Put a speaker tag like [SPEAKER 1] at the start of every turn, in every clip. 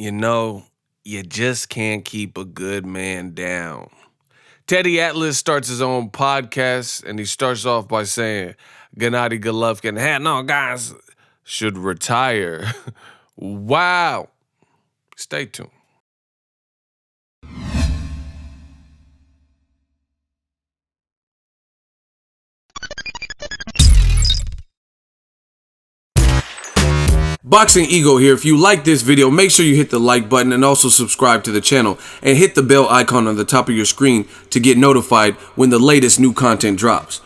[SPEAKER 1] You know, you just can't keep a good man down. Teddy Atlas starts his own podcast, and he starts off by saying, Gennady Golovkin, hey, no, guys, should retire. Wow. Stay tuned. Boxingego here. If you like this video, make sure you hit the like button and also subscribe to the channel and hit the bell icon on the top of your screen to get notified when the latest new content drops.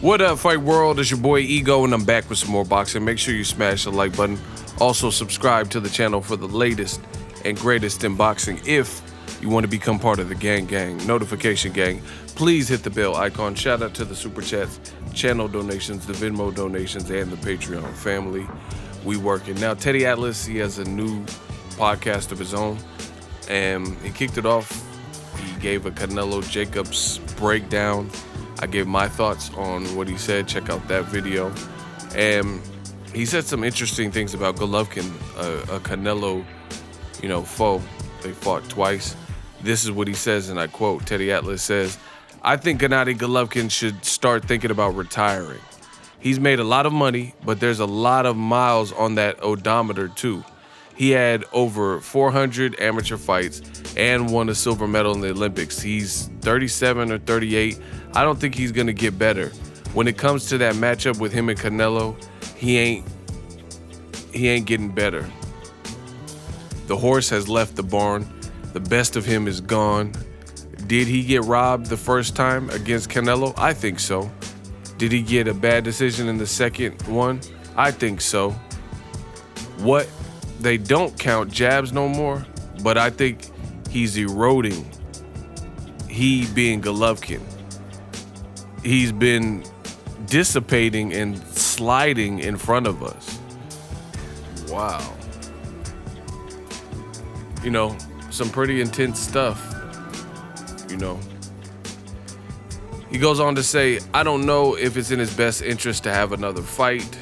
[SPEAKER 1] What up, Fight World? It's your boy Ego, and I'm back with some more boxing. Make sure you smash the like button. Also, subscribe to the channel for the latest and greatest in boxing. If you want to become part of the gang, notification gang, please hit the bell icon. Shout out to the super chats, channel donations, the Venmo donations, and the Patreon family. We working. Now, Teddy Atlas, he has a new podcast of his own, and he kicked it off. He gave a Canelo Jacobs breakdown. I gave my thoughts on what he said. Check out that video. And he said some interesting things about Golovkin, a Canelo, foe. They fought twice. This is what he says, and I quote, Teddy Atlas says, I think Gennady Golovkin should start thinking about retiring. He's made a lot of money, but there's a lot of miles on that odometer too. He had over 400 amateur fights and won a silver medal in the Olympics. He's 37 or 38. I don't think he's gonna get better. When it comes to that matchup with him and Canelo, he ain't getting better. The horse has left the barn. The best of him is gone. Did he get robbed the first time against Canelo? I think so. Did he get a bad decision in the second one? I think so. What? They don't count jabs no more, but I think he's eroding. He being Golovkin. He's been dissipating and sliding in front of us. Wow. Some pretty intense stuff. He goes on to say, I don't know if it's in his best interest to have another fight.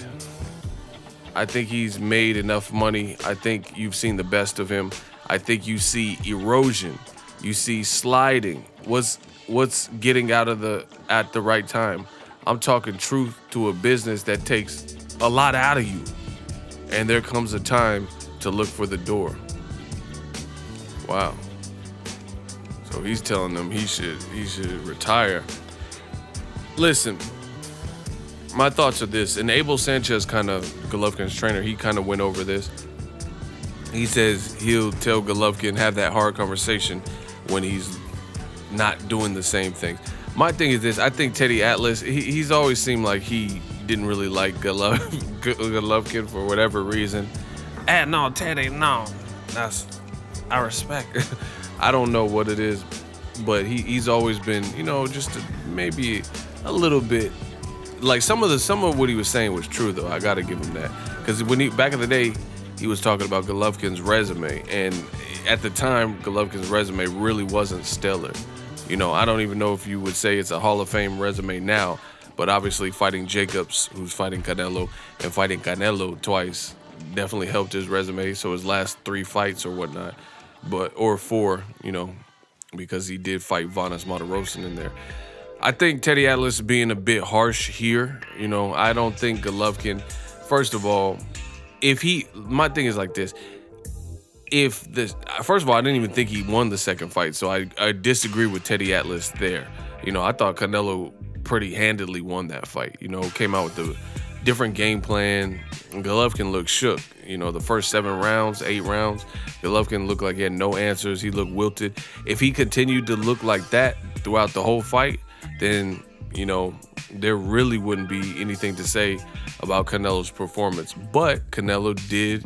[SPEAKER 1] I think he's made enough money. I think you've seen the best of him. I think you see erosion. You see sliding. What's getting out of at the right time? I'm talking truth to a business that takes a lot out of you. And there comes a time to look for the door. Wow. So he's telling them he should retire. Listen, my thoughts are this. And Abel Sanchez, kind of Golovkin's trainer, he kind of went over this. He says he'll tell Golovkin, have that hard conversation when he's not doing the same things. My thing is this. I think Teddy Atlas, he's always seemed like he didn't really like Golovkin for whatever reason. No, Teddy, no. I respect. I don't know what it is, but he's always been, just maybe a little bit. Like some of what he was saying was true, though. I got to give him that, because back in the day, he was talking about Golovkin's resume, and at the time, Golovkin's resume really wasn't stellar. I don't even know if you would say it's a Hall of Fame resume now, but obviously fighting Jacobs, who's fighting Canelo, and fighting Canelo twice definitely helped his resume. So his last 3 fights or whatnot, or 4, because he did fight Vanas Martirosyan in there. I think Teddy Atlas is being a bit harsh here. I don't think Golovkin, first of all, my thing is like this. First of all, I didn't even think he won the second fight, so I disagree with Teddy Atlas there. I thought Canelo pretty handedly won that fight. Came out with the different game plan. Golovkin looked shook. The first 7 rounds, 8 rounds, Golovkin looked like he had no answers. He looked wilted. If he continued to look like that throughout the whole fight, then, there really wouldn't be anything to say about Canelo's performance. But Canelo did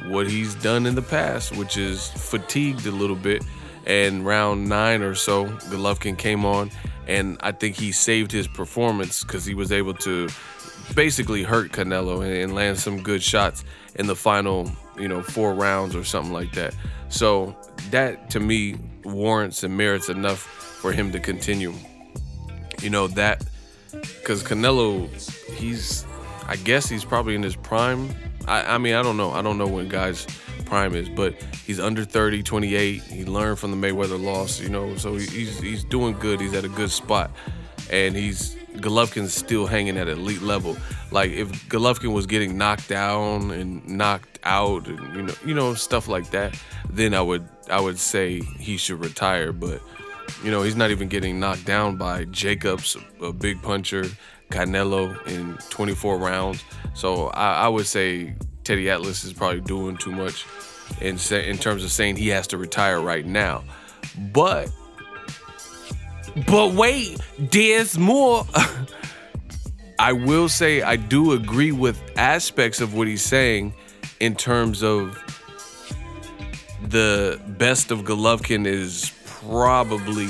[SPEAKER 1] what he's done in the past, which is fatigued a little bit. And round 9 or so, Golovkin came on, and I think he saved his performance because he was able to basically hurt Canelo and land some good shots in the final, 4 rounds or something like that. So that, to me, warrants and merits enough for him to continue. That, because Canelo, I guess he's probably in his prime. I mean, I don't know. I don't know when guys' prime is, but he's under 30, 28. He learned from the Mayweather loss, you know, so he's doing good. He's at a good spot. And Golovkin's still hanging at elite level. Like, if Golovkin was getting knocked down and knocked out and, you know, stuff like that, then I would say he should retire. But, you know, he's not even getting knocked down by Jacobs, a big puncher, Canelo in 24 rounds. So I would say Teddy Atlas is probably doing too much in terms of saying he has to retire right now. But wait, there's more. I will say I do agree with aspects of what he's saying in terms of the best of Golovkin is probably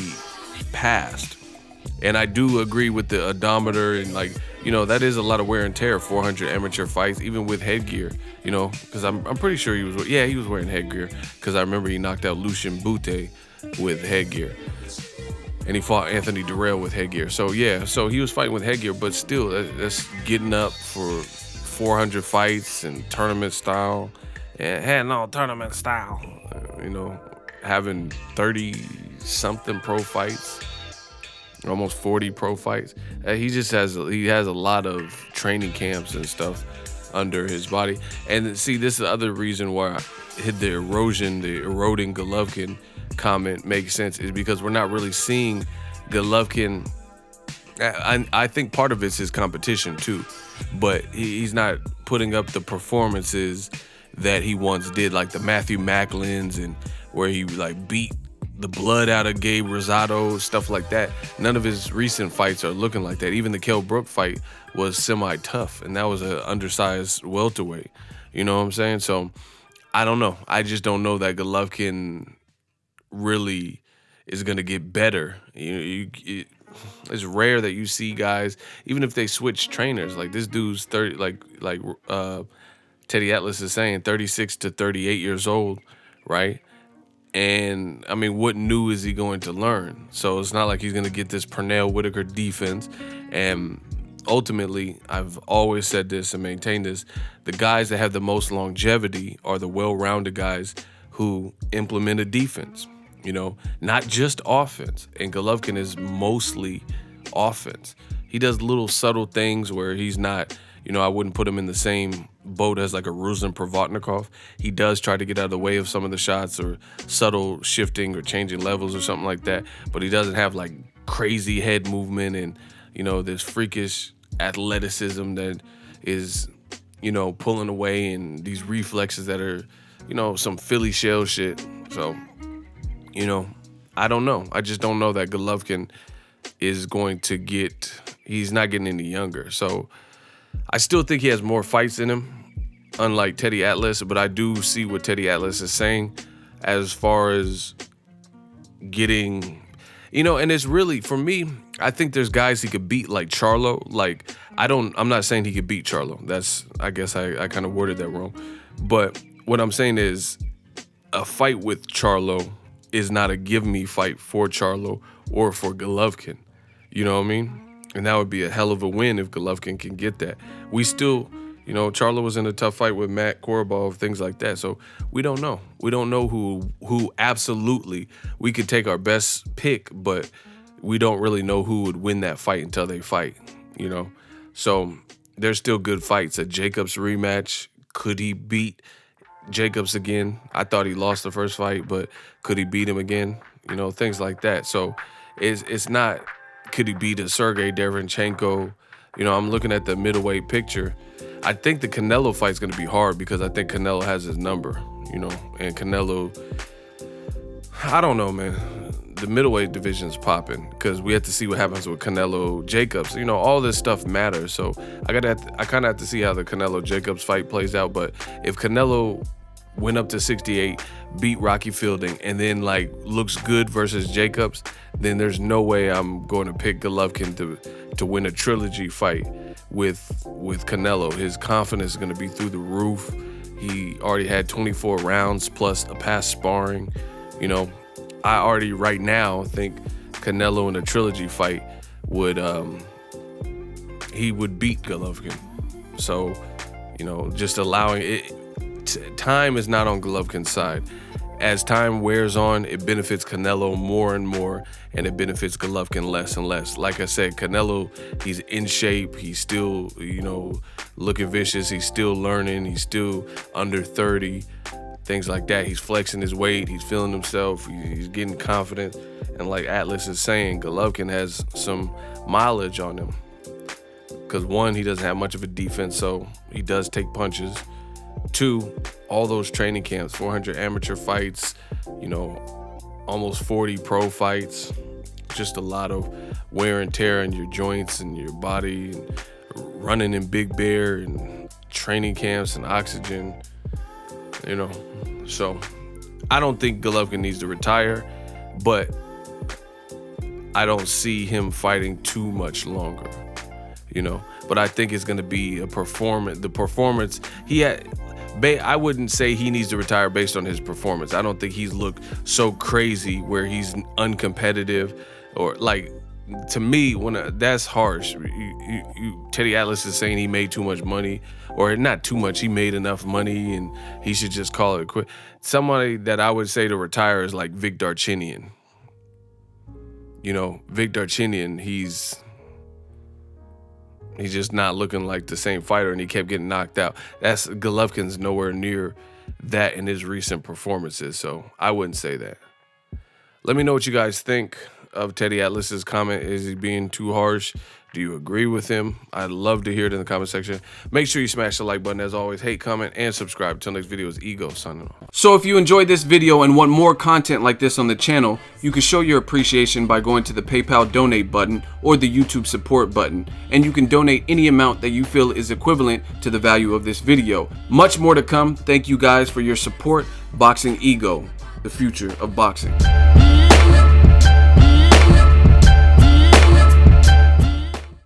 [SPEAKER 1] past. And I do agree with the odometer and, like, you know, that is a lot of wear and tear, 400 amateur fights, even with headgear, you know, because I'm pretty sure he was wearing headgear, because I remember he knocked out Lucien Bute with headgear. And he fought Anthony Durrell with headgear. So, yeah, so he was fighting with headgear, but still, that's getting up for 400 fights and tournament style. And had no tournament style, you know, having 30-something pro fights. Almost 40 pro fights. He has a lot of training camps and stuff under his body. And see, this is the other reason why the eroding Golovkin comment makes sense, is because we're not really seeing Golovkin. I think part of it's his competition too, but he's not putting up the performances that he once did, like the Matthew Macklins, and where he like beat the blood out of Gabe Rosado, stuff like that. None of his recent fights are looking like that. Even the Kell Brook fight was semi-tough, and that was an undersized welterweight. You know what I'm saying? So, I don't know. I just don't know that Golovkin really is going to get better. It's rare that you see guys, even if they switch trainers, like this dude's 30, like Teddy Atlas is saying, 36 to 38 years old, right? And, I mean, what new is he going to learn? So it's not like he's going to get this Pernell Whitaker defense. And ultimately, I've always said this and maintained this, the guys that have the most longevity are the well-rounded guys who implement a defense, you know, not just offense. And Golovkin is mostly offense. He does little subtle things where he's not, you know, I wouldn't put him in the same boat as like a Ruslan Provodnikov. He does try to get out of the way of some of the shots, or subtle shifting or changing levels or something like that, but he doesn't have like crazy head movement and, you know, this freakish athleticism that is, you know, pulling away, and these reflexes that are, you know, some Philly shell shit. So, you know, I don't know. I just don't know that Golovkin is going to he's not getting any younger. So I still think he has more fights in him, unlike Teddy Atlas, but I do see what Teddy Atlas is saying as far as getting, you know, and it's really, for me, I think there's guys he could beat, like Charlo. Like, I'm not saying he could beat Charlo. I guess I kind of worded that wrong. But what I'm saying is a fight with Charlo is not a give me fight for Charlo or for Golovkin. You know what I mean? And that would be a hell of a win if Golovkin can get that. We still, you know, Charlo was in a tough fight with Matt Korobov, things like that. So we don't know. We don't know who absolutely, we could take our best pick, but we don't really know who would win that fight until they fight, you know? So there's still good fights. A Jacobs rematch, could he beat Jacobs again? I thought he lost the first fight, but could he beat him again? You know, things like that. So it's not, could he beat a Sergey Derevyanchenko? You know, I'm looking at the middleweight picture. I think the Canelo fight's going to be hard because I think Canelo has his number, you know, and Canelo, I don't know, man. The middleweight division's popping because we have to see what happens with Canelo Jacobs. You know, all this stuff matters. So I kind of have to see how the Canelo Jacobs fight plays out. But if Canelo went up to 68, beat Rocky Fielding, and then like looks good versus Jacobs, then there's no way I'm going to pick Golovkin to win a trilogy fight with Canelo. His confidence is going to be through the roof. He already had 24 rounds plus a past sparring. You know, I already right now think Canelo in a trilogy fight he would beat Golovkin. So, you know, just allowing it. Time is not on Golovkin's side. As time wears on, it benefits Canelo more and more, and it benefits Golovkin less and less. Like I said, Canelo, he's in shape. He's still, you know, looking vicious. He's still learning. He's still under 30, things like that. He's flexing his weight. He's feeling himself. He's getting confident. And like Atlas is saying, Golovkin has some mileage on him. Because one, he doesn't have much of a defense, so he does take punches. Two, all those training camps, 400 amateur fights, you know, almost 40 pro fights, just a lot of wear and tear in your joints and your body, and running in Big Bear and training camps and oxygen, you know. So I don't think Golovkin needs to retire, but I don't see him fighting too much longer, you know. But I think it's going to be a performance. The performance he had, I wouldn't say he needs to retire based on his performance. I don't think he's looked so crazy where he's uncompetitive, or like, to me, that's harsh. Teddy Atlas is saying he made too much money, or not too much, he made enough money and he should just call it quit. Somebody that I would say to retire is like Vic Darchinyan. You know, Vic Darchinyan, he's just not looking like the same fighter, and he kept getting knocked out. Golovkin's nowhere near that in his recent performances, so I wouldn't say that. Let me know what you guys think of Teddy Atlas's comment. Is he being too harsh? Do you agree with him? I'd love to hear it in the comment section. Make sure you smash the like button. As always, hate, comment, and subscribe. Until next video, is Ego signing off.
[SPEAKER 2] So if you enjoyed this video and want more content like this on the channel, you can show your appreciation by going to the PayPal donate button or the YouTube support button, and you can donate any amount that you feel is equivalent to the value of this video. Much more to come. Thank you guys for your support. Boxingego, the future of boxing.